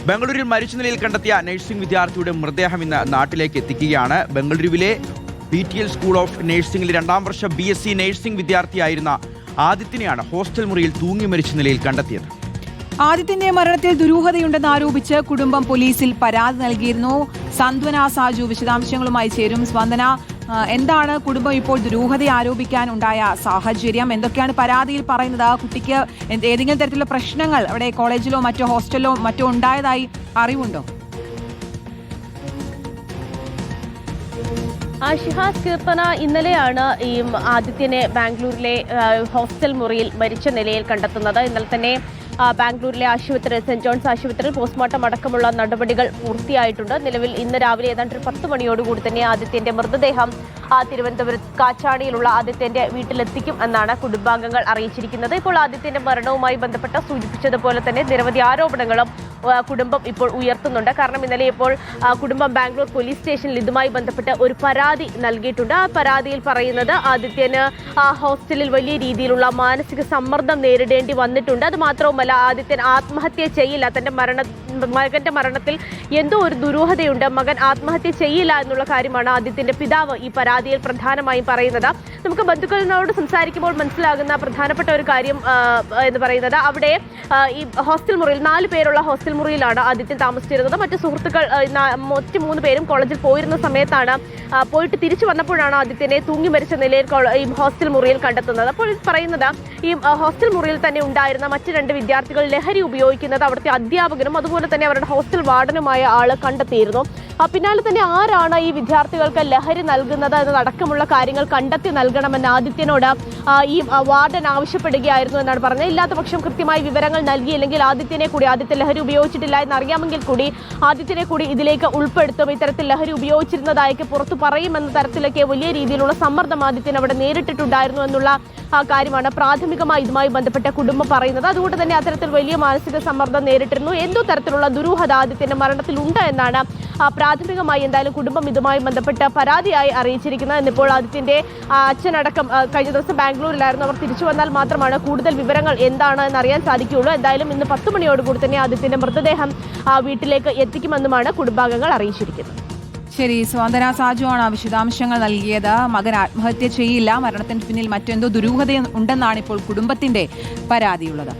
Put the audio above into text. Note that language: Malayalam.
ബംഗളൂരുവിൽ മരിച്ച നിലയിൽ കണ്ടെത്തിയ നഴ്സിംഗ് വിദ്യാർത്ഥിയുടെ മൃതദേഹം ഇന്ന് നാട്ടിലേക്ക് എത്തിക്കുകയാണ്. ബംഗളൂരുവിലെ BTL സ്കൂൾ ഓഫ് നഴ്സിംഗിൽ 2ാം വർഷ BSc നഴ്സിംഗ് വിദ്യാർത്ഥിയായിരുന്ന ആദിത്യനെയാണ് ഹോസ്റ്റൽ മുറിയിൽ തൂങ്ങി മരിച്ച നിലയിൽ കണ്ടെത്തിയത്. ആദിത്യന്റെ മരണത്തിൽ ദുരൂഹതയുണ്ടെന്ന് ആരോപിച്ച് കുടുംബം പോലീസിൽ പരാതി നൽകിയിരുന്നു. സാന്ത്വന സാജു വിശദാംശങ്ങളുമായി ചേരും. സ്പന്ദന, എന്താണ് കുടുംബം ഇപ്പോൾ ദുരൂഹത ആരോപിക്കാൻ ഉണ്ടായ സാഹചര്യം? എന്തൊക്കെയാണ് പരാതിയിൽ പറയുന്നത്? കുട്ടിക്ക് ഏതെങ്കിലും തരത്തിലുള്ള പ്രശ്നങ്ങൾ അവിടെ കോളേജിലോ മറ്റോ ഹോസ്റ്റലിലോ മറ്റോ ഉണ്ടായതായി അറിവുണ്ടോ? ഷിഹാസ്, കീർത്തന, ഇന്നലെയാണ് ഈ ആദിത്യനെ ബാംഗ്ലൂരിലെ ഹോസ്റ്റൽ മുറിയിൽ മരിച്ച നിലയിൽ കണ്ടെത്തുന്നത്. ഇന്നലെ തന്നെ ബാംഗ്ലൂരിലെ ആശുപത്രി, സെന്റ് ജോൺസ് ആശുപത്രിയിൽ പോസ്റ്റ്മോർട്ടം അടക്കമുള്ള നടപടികൾ പൂർത്തിയായിട്ടുണ്ട്. നിലവിൽ ഇന്ന് രാവിലെ ഏതാണ്ട് 10 മണിയോടുകൂടി തന്നെ ആദിത്യന്റെ മൃതദേഹം തിരുവനന്തപുരത്ത് കാച്ചാണിയിലുള്ള ആദിത്യന്റെ വീട്ടിലെത്തിക്കും എന്നാണ് കുടുംബാംഗങ്ങൾ അറിയിച്ചിരിക്കുന്നത്. ഇപ്പോൾ ആദിത്യന്റെ മരണവുമായി ബന്ധപ്പെട്ട് സൂചിപ്പിച്ചതുപോലെ തന്നെ നിരവധി ആരോപണങ്ങളും കുടുംബം ഇപ്പോൾ ഉയർത്തുന്നുണ്ട്. കാരണം ഇന്നലെ ഇപ്പോൾ കുടുംബം ബാംഗ്ലൂർ പോലീസ് സ്റ്റേഷനിൽ ഇതുമായി ബന്ധപ്പെട്ട് ഒരു പരാതി നൽകിയിട്ടുണ്ട്. ആ പരാതിയിൽ പറയുന്നത് ആദിത്യന് ഹോസ്റ്റലിൽ വലിയ രീതിയിലുള്ള മാനസിക സമ്മർദ്ദം നേരിടേണ്ടി വന്നിട്ടുണ്ട്. അത് മാത്രവുമല്ല, ആദിത്യൻ ആത്മഹത്യ ചെയ്യില്ല, തന്റെ മകന്റെ മരണത്തിൽ എന്തോ ഒരു ദുരൂഹതയുണ്ട്, മകൻ ആത്മഹത്യ ചെയ്യില്ല എന്നുള്ള കാര്യമാണ് ആദിത്യന്റെ പിതാവ് ഈ പരാതിയിൽ പ്രധാനമായും പറയുന്നത്. നമുക്ക് ബന്ധുക്കളോട് സംസാരിക്കുമ്പോൾ മനസ്സിലാകുന്ന പ്രധാനപ്പെട്ട ഒരു കാര്യം എന്ന് പറയുന്നത്, അവിടെ ഈ ഹോസ്റ്റൽ മുറിയിൽ 4 പേരുള്ള ഹോസ്റ്റൽ മുറിയിലാണ് ആദിത്യൻ താമസിച്ചിരുന്നത്. മറ്റു സുഹൃത്തുക്കൾ മറ്റ് 3 പേരും കോളേജിൽ പോയിരുന്ന സമയത്താണ് പോയിട്ട് തിരിച്ചു വന്നപ്പോഴാണ് ആദിത്യനെ തൂങ്ങി മരിച്ച നിലയിൽ ഈ ഹോസ്റ്റൽ മുറിയിൽ കണ്ടെത്തുന്നത്. അപ്പോൾ പറയുന്നത്, ഈ ഹോസ്റ്റൽ മുറിയിൽ തന്നെ ഉണ്ടായിരുന്ന മറ്റ് 2 വിദ്യാർത്ഥികൾ ലഹരി ഉപയോഗിക്കുന്നത് അവിടുത്തെ അധ്യാപകനും അതുപോലെ തന്നെ അവരുടെ ഹോസ്റ്റൽ വാർഡനുമായ ആള് കണ്ടെത്തിയിരുന്നു. പിന്നാലെ തന്നെ ആരാണ് ഈ വിദ്യാർത്ഥികൾക്ക് ലഹരി നൽകുന്നത് എന്നതടക്കമുള്ള കാര്യങ്ങൾ കണ്ടെത്തി നൽകണമെന്ന് ആദിത്യനോട് ഈ വാർഡൻ ആവശ്യപ്പെടുകയായിരുന്നു എന്നാണ് പറഞ്ഞത്. ഇല്ലാത്ത പക്ഷം കൃത്യമായി വിവരങ്ങൾ നൽകിയില്ലെങ്കിൽ ആദിത്യൻ ലഹരി ഉപയോഗിച്ചിട്ടില്ല എന്നറിയാമെങ്കിൽ കൂടി ആദിത്യനെ കൂടി ഇതിലേക്ക് ഉൾപ്പെടുത്തും, ഇത്തരത്തിൽ ലഹരി ഉപയോഗിച്ചിരുന്നതായൊക്കെ പുറത്തു പറയുമെന്ന തരത്തിലൊക്കെ വലിയ രീതിയിലുള്ള സമ്മർദ്ദം ആദിത്യൻ അവിടെ നേരിട്ടിട്ടുണ്ടായിരുന്നു എന്നുള്ള കാര്യമാണ് പ്രാഥമികമായി ഇതുമായി ബന്ധപ്പെട്ട കുടുംബം പറയുന്നത്. അതുകൊണ്ട് തന്നെ അത്തരത്തിൽ വലിയ മാനസിക സമ്മർദ്ദം നേരിട്ടിരുന്നു, എന്തോ തരത്തിലുള്ള ദുരൂഹത ആദിത്യന്റെ മരണത്തിൽ ഉണ്ട് എന്നാണ് പ്രാഥമികമായി എന്തായാലും കുടുംബം ഇതുമായി ബന്ധപ്പെട്ട് പരാതിയായി അറിയിച്ചിരിക്കുന്നത്. എന്നിപ്പോൾ ആദിത്യന്റെ അച്ഛനടക്കം കഴിഞ്ഞ ദിവസം ബാംഗ്ലൂരിലായിരുന്നു. അവർ തിരിച്ചു വന്നാൽ മാത്രമാണ് കൂടുതൽ വിവരങ്ങൾ എന്താണ് എന്നറിയാൻ സാധിക്കുകയുള്ളൂ. എന്തായാലും ഇന്ന് 10 മണിയോടുകൂടി തന്നെ ആദിത്യന്റെ മൃതദേഹം വീട്ടിലേക്ക് എത്തിക്കുമെന്നുമാണ് കുടുംബാംഗങ്ങൾ അറിയിച്ചിരിക്കുന്നത്. ശരി, സ്പന്ദന സാജു ആണ് വിശദാംശങ്ങൾ നൽകിയത്. മകൻ ആത്മഹത്യ ചെയ്യില്ല, മരണത്തിന് പിന്നിൽ മറ്റെന്തോ ദുരൂഹത ഉണ്ടെന്നാണ് ഇപ്പോൾ കുടുംബത്തിന്റെ പരാതിയുള്ളത്.